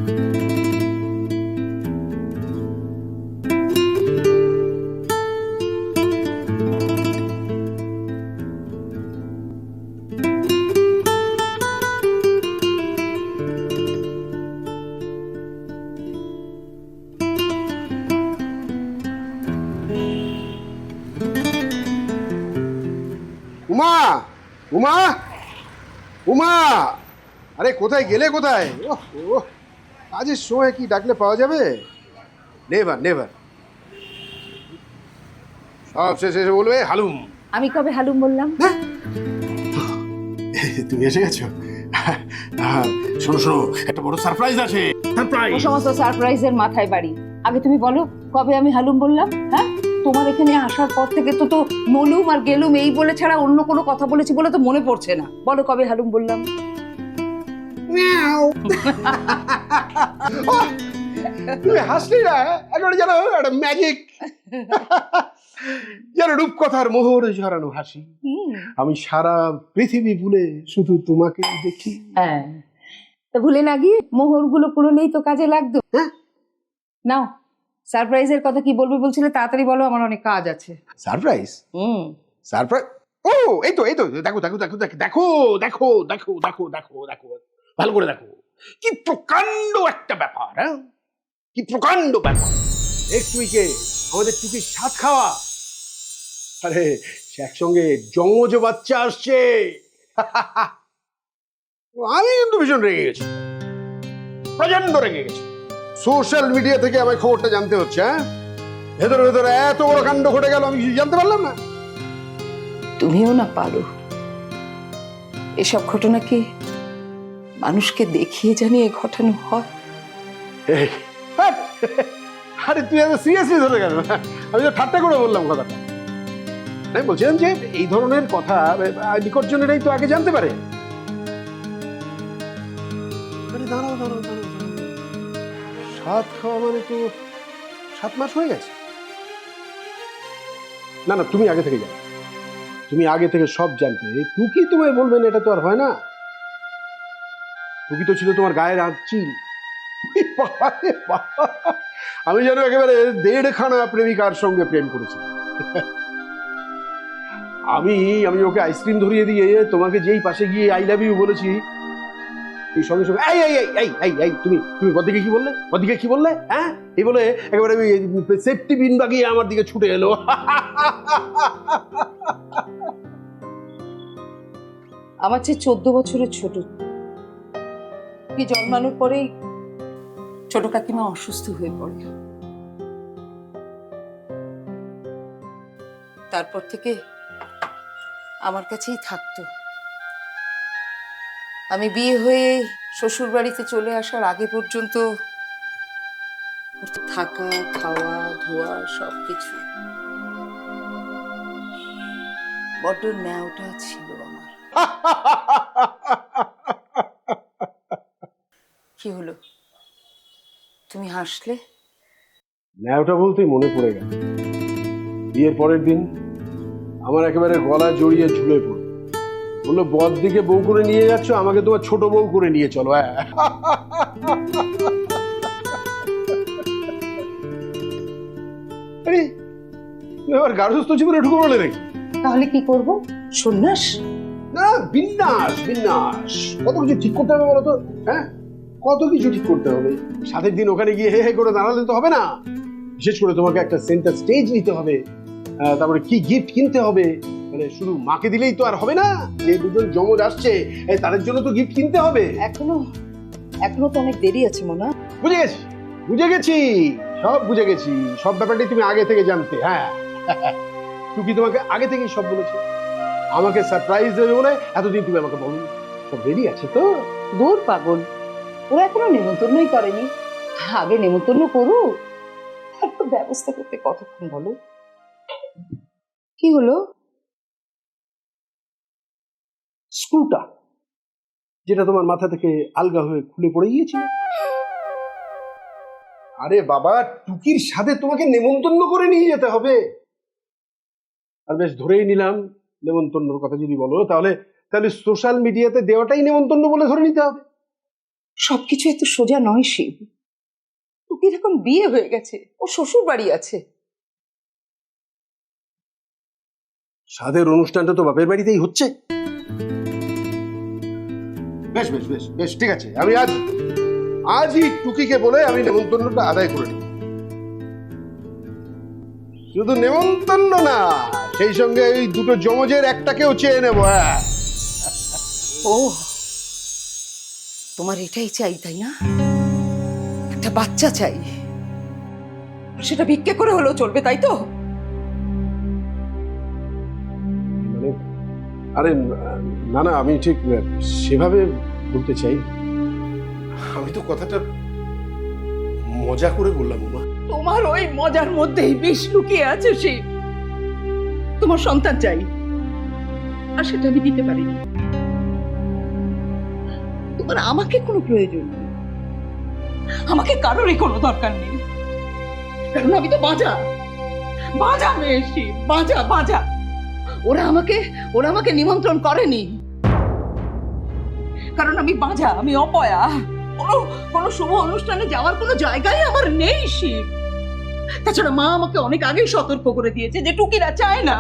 উমা, উমা, উমা, আরে কোথায় গেলে? কোথায়? ওহ ওহ, কাজের সময় কি ডাকলে পাওয়া যাবে? Never never. সব শেষে এসে বলবে হালুম। আমি কবে হালুম বললাম? তুমি এসে গেছো? শোনো শোনো, একটা বড় সারপ্রাইজ আছে। সারপ্রাইজ। ও সমস্ত সারপ্রাইজের মাথায় বাড়ি। আগে তুমি বলো কবে আমি হালুম বললাম? হ্যাঁ, তোমার এখানে আসার পর থেকে তো মলুম আর গেলুম এই বলে ছাড়া অন্য কোনো কথা বলেছি বলে তো মনে পড়ছে না। বলো কবে হালুম বললাম? তুমি হাসলি না, একেবারে যেন একটা ম্যাজিক, যেন রূপকথার মোহর ঝরানো হাসি। আমি সারা পৃথিবী ভুলে শুধু তোমাকে দেখি। হ্যাঁ, তো ভুলে না গিয়ে মোহরগুলো পুরোলেই তো কাজে লাগতো। হ্যাঁ, নাও, সারপ্রাইজের কথা কি বলবে বলছিলে? তাড়াতাড়ি বলো, আমার অনেক কাজ আছে। সারপ্রাইজ? সারপ্রাইজ? ও এই তো এই তো, দেখো দেখো দেখো দেখো দেখো দেখো দেখো দেখো দেখো দেখো, ভালো করে দেখো। কি প্রকাণ্ড একটা ব্যাপার! হ্যাঁ, কি প্রকাণ্ড ব্যাপার! নেক্সট উইকে আমাদের টুকির সাত খাওয়া। আরে একসঙ্গে যমজ বাচ্চা আসছে। আমি কিন্তু ভীষণ রেগে গেছি, প্রচন্ড রেগে গেছি। সোশ্যাল মিডিয়া থেকে আমার খবরটা জানতে হচ্ছে। হ্যাঁ, ভেতরে ভেতরে এত বড় কাণ্ড ঘটে গেল, আমি জানতে পারলাম না। তুমিও না পারো এসব ঘটনা কি মানুষকে দেখিয়ে জানিয়ে ঘটানো হয়? আরে তুই এত সিরিয়াসলি ধরে গেল? আমি তো ঠাট্টা করে বললাম কথাটা। আমি বলছিলাম যে এই ধরনের কথা নিকটজনেরাই তো আগে জানতে পারে। আরে দাঁড়াও দাঁড়াও দাঁড়াও, সাত খাওয়া মানে তো 7 মাস হয়ে গেছে। না না, তুমি আগে থেকে জানো, তুমি আগে থেকে সব জানতে। টুকি তোমায় বলবেন এটা তো আর হয় না। টুকি তো ছিল তোমার গায়ের আঁচিল। আমি যেন একেবারে 1.5খানা প্রেমিকার সঙ্গে প্রেম করেছি। আমি আমি ওকে আইসক্রিম ধরিয়ে দিয়ে তোমাকে যেই পাশে গিয়ে আই লাভ ইউ বলেছি, এই সঙ্গে সঙ্গে এই এই এই এই এই তুমি তুমি ওদিকে কি বললে? ওদিকে কি বললে? হ্যাঁ, এই বলে একেবারে সেফটি বিন বাগিয়ে আমার দিকে ছুটে এলো। আমার চেয়ে 14 বছরের ছোট। কি জন্মানোর পরেই ছোট কাকিমা অসুস্থ হয়ে পড়ে। তারপর থেকে আমার কাছেই থাকতো। আমি বিয়ে হয়ে শ্বশুর বাড়িতে চলে আসার আগে পর্যন্ত ওর তো থাকা, খাওয়া, ধোয়া সবকিছু বড্ড ন্যাওটা ছিল আমার। কি হলো, তুমি হাসলে? ন্যাওটা বলতেই মনে পড়ে গেল, বিয়ের পরের দিন আমার একেবারে গলা জড়িয়ে ঝুলে পড়ল, বললো বদ দিকে বউ করে নিয়ে যাচ্ছ, আমাকে তোমার ছোট বউ করে নিয়ে চলো। হ্যাঁ, আরে এবার গার্হস্থ্য জীবনে ঢুকে পড়লে নাকি? তাহলে কি করব? সন্ন্যাস? না, বিন্যাস বিন্যাস। কত কিছু ঠিক করতে হবে বলো তো। হ্যাঁ, কত কিছু ঠিক করতে হবে। সাথের দিন ওখানে গিয়ে হে হে করে দাঁড়ালে তো হবে না। বিশেষ করে তোমাকে একটা সেন্টার স্টেজ নিতে হবে, তারপরে কি গিফট কিনতে হবে। মানে শুধু মাকে দিলেই তো আর হবে না, যে দুজন যমজ আসছে তাদের জন্য তো গিফট কিনতে হবে। এখনো এখনো তো অনেক দেরি আছে মনা। বুঝে গেছি বুঝে গেছি, সব বুঝে গেছি। সব ব্যাপারটাই তুমি আগে থেকে জানতে। হ্যাঁ, টুকি তোমাকে আগে থেকেই সব বলেছে, আমাকে সারপ্রাইজ দেবে বলে এতদিন তুমি আমাকে বলো। সব রেডি আছে তো? দূর পাগল, ওরা এখনো নেমন্তন্নই করেনি। আগে নেমন্তন্ন করুক, তারপর ব্যবস্থা করতে কতক্ষণ বলো। কি হলো? স্ক্রুটা যেটা তোমার মাথা থেকে আলগা হয়ে খুলে পড়ে গিয়েছিল। আরে বাবা, টুকির সাথে তোমাকে নেমন্তন্ন করে নিয়ে যেতে হবে। আর বেশ, ধরেই নিলাম নেমন্তন্নর কথা যদি বলো, তাহলে তাহলে সোশ্যাল মিডিয়াতে দেওয়াটাই নেমন্তন্ন বলে ধরে নিতে হবে। সবকিছু এত সোজা নয় শিব। টুকির এখন বিয়ে হয়ে গেছে, ও শ্বশুর বাড়ি আছে। সাধের অনুষ্ঠানটা তো বাপের বাড়িতেই হচ্ছে। বেশ বেশ বেশ বেশ ঠিক আছে, আমি আজই টুকিকে বলে আমি নেমন্তন্নটা আদায় করে নেব। শুধু নেমন্তন্ন না, সেই সঙ্গে ওই দুটো যমজের একটাকেও চেয়ে নেবো। হ্যাঁ, ও তোমার এটাই চাই, তাই না? একটা বাচ্চা চাই, সেটা ভিক্ষে করে হলেও চলবে, তাই তো? মানে আরে না না, আমি ঠিক সেভাবে বলতে চাই। আমি তো কথাটা মজা করে বললাম উমা। তোমার ওই মজার মধ্যেই বিষ লুকিয়ে আছে শিব। তোমার সন্তান চাই, আর সেটা আমি দিতে পারিনি। তোমার আমাকে কোনো প্রয়োজন নেই, আমাকে কারোরই কোনো দরকার নেই, কারণ আমি তো বাজা বাজা মেয়ে শিব, বাজা বাজা। ওরা আমাকে নিমন্ত্রণ করেনি, কারণ আমি বাজা, আমি অপয়া। কোনো শুভ অনুষ্ঠানে যাওয়ার কোনো জায়গায় আমার নেই শিব। তাছাড়া মা আমাকে অনেক আগেই সতর্ক করে দিয়েছে যে টুকিরা চায় না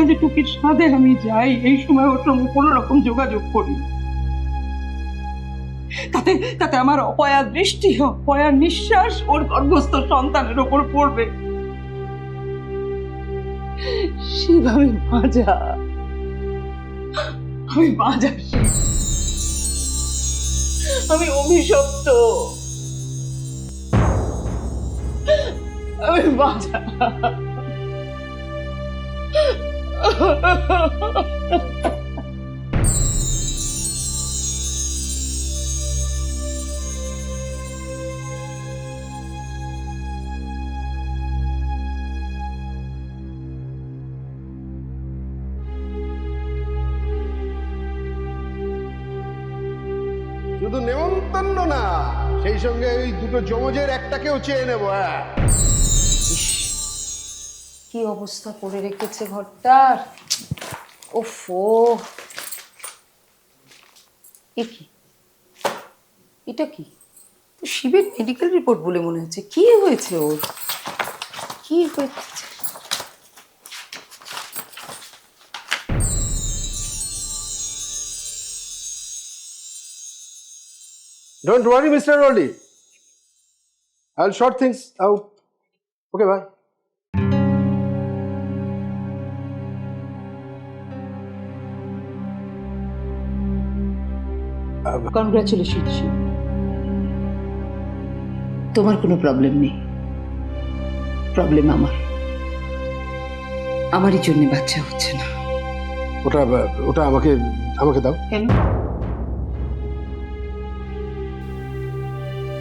যে টুকির সাথে আমি যাই, এই সময় ওর সঙ্গে কোনো রকম যোগাযোগ করি। তাতে আমার অপয়া দৃষ্টি, অপয়া নিঃশ্বাস ওর গর্ভস্থ সন্তানের ওপর পড়বে। শিব, আমি বাজা শিব, আমি অভিশপ্ত, আমি বাজা। শুধু নেমন্তন্ন না, সেই সঙ্গে ওই দুটো যমজের একটাকেও চেয়ে নেবো। হ্যাঁ, কি অবস্থা করে রেখেছে ঘরটার। ওফো, এটা কি? শিবের মেডিকেল রিপোর্ট বলে মনে হচ্ছে। কি হয়েছে ওর? কি হয়েছে? Don't worry, Mr. Rolly. I'll sort things out. Okay, bye. Congratulation Shiv, তোমার কোনো প্রবলেম নেই। প্রবলেম আমারই জন্য বাচ্চা হচ্ছে না। ওটা আমাকে দাও। কেন?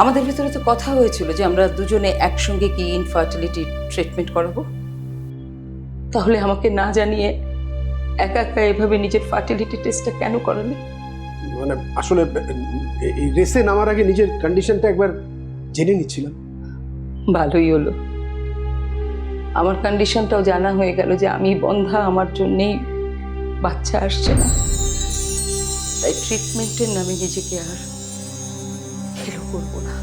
আমাদের ভিতরে তো কথা হয়েছিল যে আমরা দুজনে একসঙ্গে কি ইনফার্টিলিটি ট্রিটমেন্ট করাবো। তাহলে আমাকে না জানিয়ে একা একা এভাবে নিজের ফার্টিলিটি টেস্টটা কেন করালে? মানে আসলে এই রেসে নামার আগে নিজের কন্ডিশনটা একবার জেনে নিচ্ছিলাম। ভালোই হলো, আমার কন্ডিশনটাও জানা হয়ে গেল যে আমি বন্ধা, আমার জন্যেই বাচ্চা আসছে না। তাই ট্রিটমেন্টের নামে নিজেকে আর হেলো করবো না।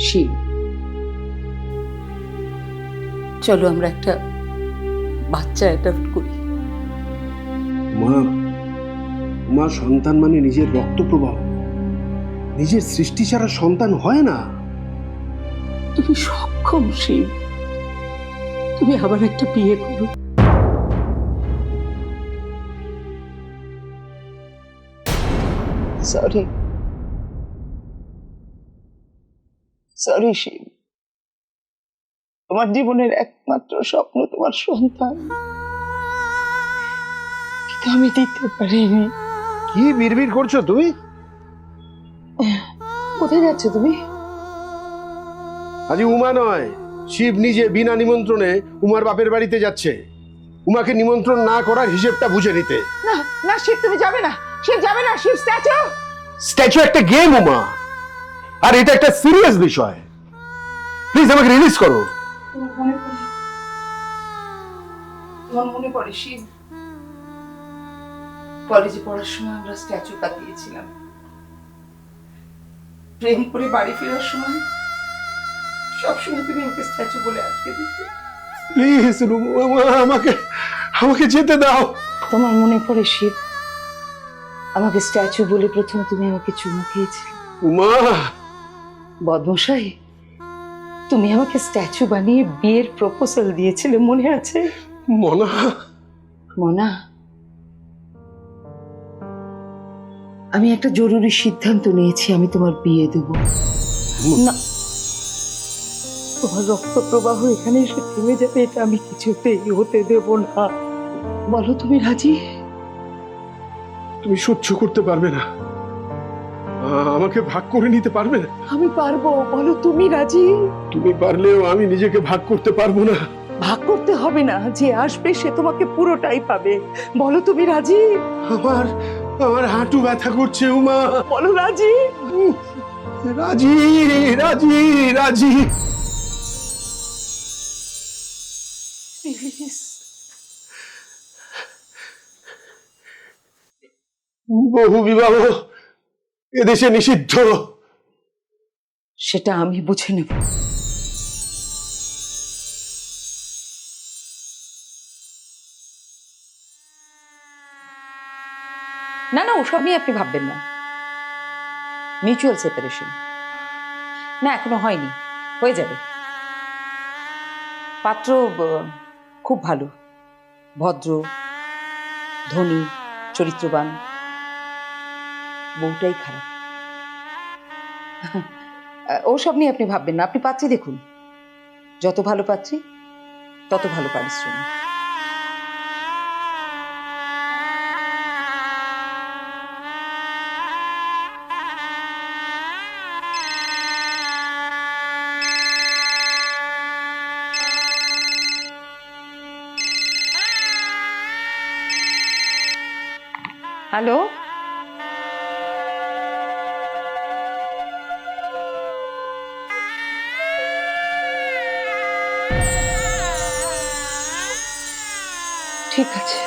শিব, চলো আমরা একটা বাচ্চা অ্যাডপ্ট করি। মা, সন্তান মানে নিজের রক্ত প্রবাহ, নিজের সৃষ্টি ছাড়া সন্তান হয় না। তুমি সক্ষম শিব, তুমি আবার একটা বিয়ে করো। সরি শিব, তোমার জীবনের একমাত্র স্বপ্ন তোমার সন্তান, কিন্তু আমি দিতে পারিনি। কি বিড়বিড় করছো তুমি? কোথায় যাচ্ছ তুমি? আজ উমা নয়, শিব নিজে বিনা নিমন্ত্রণে উমার বাপের বাড়িতে যাচ্ছে, উমাকে নিমন্ত্রণ না করার হিসেবটা বুঝে নিতে। না না শিব, তুমি যাবে না। শিব যাবে না। শিব স্ট্যাচু একটা গেম উমা, আর এটা একটা সিরিয়াস বিষয়। প্লিজ আমাকে রিলিজ করো। তোমার মনে পড়ে শিব, কলেজে পড়ার সময় আমরা স্ট্যাচু পাতিয়েছিলাম, প্রেম করে বাড়ি ফেরার সময় সবসময় তুমি ওকে স্ট্যাচু বলে আটকে দিতে। প্লিজ আমাকে আমাকে যেতে দাও। তোমার মনে পড়ে শিব, আমাকে স্ট্যাচু বলে প্রথম তুমি আমাকে চুমু খেয়েছিলে। উমা, বদমশাই, তুমি আমাকে স্ট্যাচু বানিয়ে বিয়ের প্রপোজাল দিয়েছিলে, মনে আছে? মনা, মনা, আমি একটা জরুরি সিদ্ধান্ত নিয়েছি, আমি তোমার বিয়ে দেব না। তোমার রক্ত প্রবাহ এখানে এসে থেমে যাবে, এটা আমি কিছুতেই হতে দেব না। বলো তুমি রাজি? তুমি সহ্য করতে পারবে না, আমাকে ভাগ করে নিতে পারবে না। আমি পারবো, বলো তুমি রাজি? তুমি পারলেও আমি নিজেকে ভাগ করতে পারবো না। ভাগ করতে হবে না, যে আসবে সে তোমাকে পুরোটাই পাবে। বলো তুমি রাজি? আমার আমার হাঁটু ব্যথা করছে উমা। বলো রাজি? রাজি, রাজি, রাজি। বহু বিবাহ এদেশে নিষিদ্ধ। সেটা আমি বুঝে নেব। না না, ওসব নিয়ে আপনি ভাববেন না। মিউচুয়াল সেপারেশন না, এখনো হয়নি, হয়ে যাবে। পাত্র খুব ভালো, ভদ্র, ধনী, চরিত্রবান। বউটাই খারাপ। ওসব নিয়ে আপনি ভাববেন না, আপনি পাত্রী দেখুন। যত ভালো পাত্রী তত ভালো পারিশ্রমিক। হ্যালো, ঠিক আছে।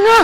না,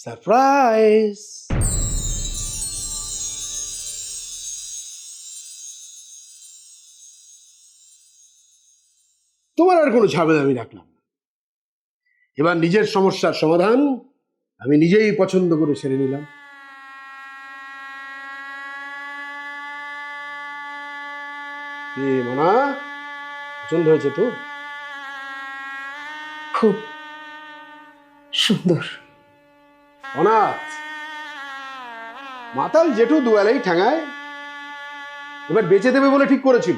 সারপ্রাইজ। তোমার আর কোনো ঝামেলা আমি রাখলাম না। এবার নিজের সমস্যার সমাধান আমি নিজেই পছন্দ করে সেরে নিলাম। কি মানা, পছন্দ হয়েছে তো? খুব সুন্দর। অনাথ মাতাল জেঠু দুয়ালেই ঠ্যাঙায়, এবার বেঁচে দেবে বলে ঠিক করেছিল।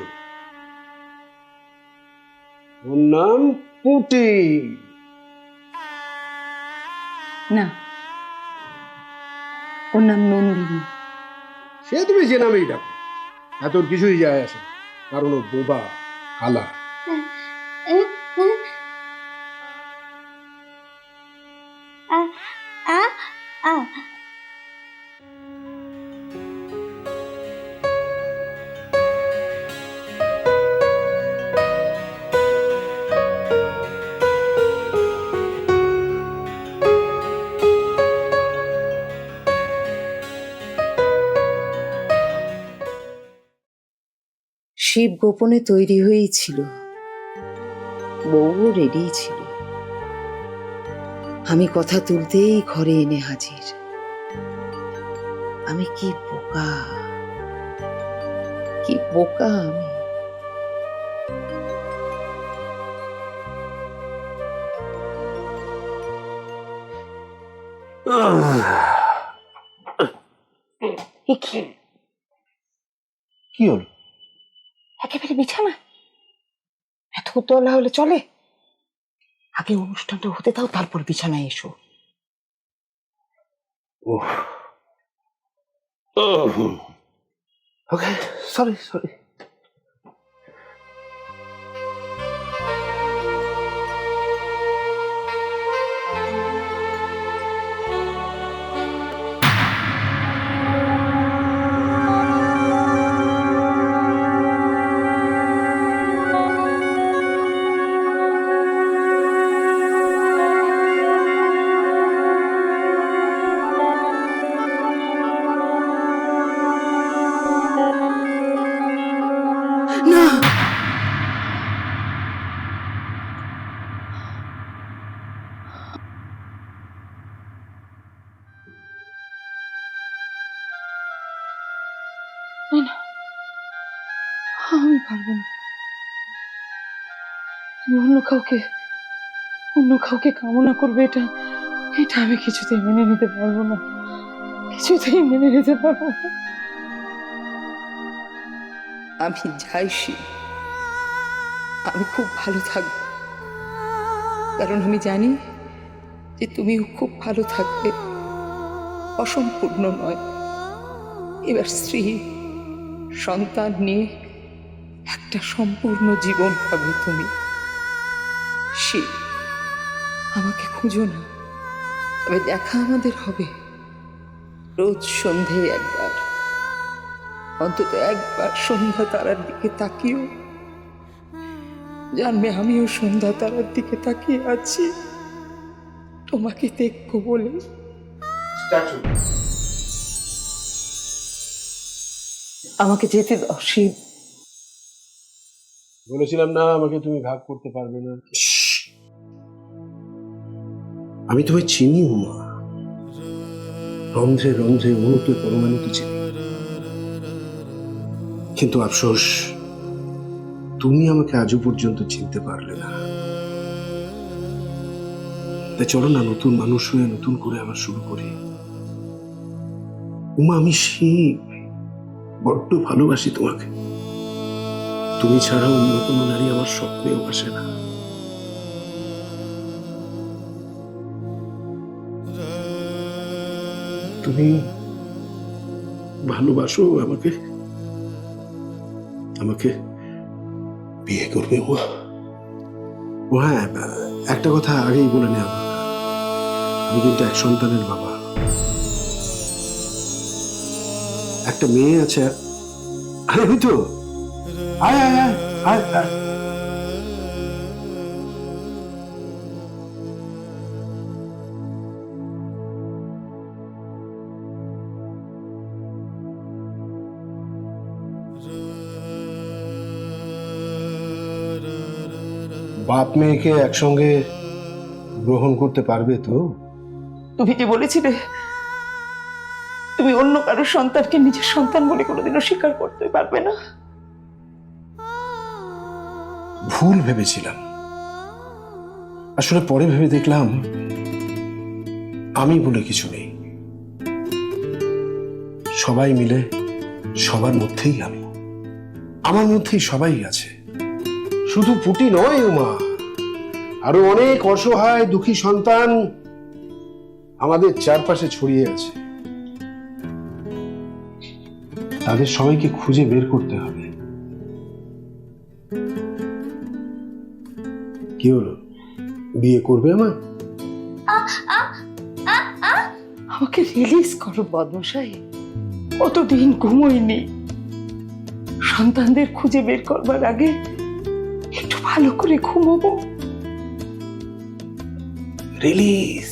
ওর নাম পুটি। না, ওর নাম নন্দিনী। সে তুমি যে নামেই ডাকো, এত কিছুই যায় আসে না। কারণ ও বোবা, কালা। শিব গোপনে তৈরি হয়েই ছিল, বউও রেডি ছিল। আমি কথা তুলতেই ঘরে এনে হাজির। আমি কি বোকা, কি বোকা আমি। কি হলো? একেবারে বিছানা এত উতলা হলে চলে? আগে অনুষ্ঠানটা হতে দাও, তারপর বিছানায় এসো। ওকে, সরি সরি। না, আমি পারবো না। তুমি অন্য কাউকে কামনা করবে, এটা এটা আমি কিছুতেই মেনে নিতে পারবো না, কিছুতেই মেনে নিতে পারবো না। আমি চাইছি আমি খুব ভালো থাকবো, কারণ আমি জানি যে তুমিও খুব ভালো থাকবে। অসম্পূর্ণ নয়, এবার স্ত্রী সন্তান নিয়ে একটা সম্পূর্ণ জীবন পাবে তুমি। সে আমাকে খুঁজো না, তবে দেখা আমাদের হবে রোজ সন্ধে একবার, অন্তত একবার সন্ধ্যা তারার দিকে তাকিও। জানবে আমিও সন্ধ্যা তারার দিকে তাকিয়ে আছি, তোমাকে দেখবো বলে। আমাকে যেতে দাও শিব। বলেছিলাম না আমাকে তুমি ভাগ করতে পারবে না। আমি তোমায় চিনি উমা, রন্ধ্রে রন্ধ্রে অনুতে পরমাণুতে চিনি। কিন্তু আফসোস, তুমি আমাকে আজও পর্যন্ত চিনতে পারলে না। তাই চলো না, নতুন মানুষ হয়ে নতুন করে আবার শুরু করি। উমা, আমি শিব, বড্ড ভালোবাসি তোমাকে। তুমি ছাড়া অন্য কোনো নারী আমার স্বপ্নেও আসে না। তুমি ভালোবাসো আমাকে, আমাকে বিয়ে করবে ও? হ্যাঁ, একটা কথা আগেই বলে নেওয়া দরকার, আমি কিন্তু এক সন্তানের বাবা। একটা মেয়ে আছে। আরে ওই তো, আয় আয় আয় আয় আয়। বাপ মেয়েকে একসঙ্গে গ্রহণ করতে পারবে তো? তুমি যে বলেছিলে তুমি অন্য কারোর সন্তানকে নিজের সন্তান বলে কোনোদিনও স্বীকার করতে পারবে না। ভুল ভেবেছিলাম, আসলে পরে ভেবে দেখলাম আমি বলে কিছু নেই। সবাই মিলে সবার মধ্যেই আমি, আমার মধ্যেই সবাই আছে। শুধু পুটি নয় উমা, আরো অনেক অসহায় দুঃখী সন্তান আমাদের চারপাশে ছড়িয়ে আছে। তাদের সবাইকে খুঁজে বের করতে হবে। কি হলো, বিয়ে করবে আমার? আমাকে রিলিজ করো বদমশাই, কতদিন ঘুমোইনি। সন্তানদের খুঁজে বের করবার আগে একটু ভালো করে ঘুমোবো। রিলিজ?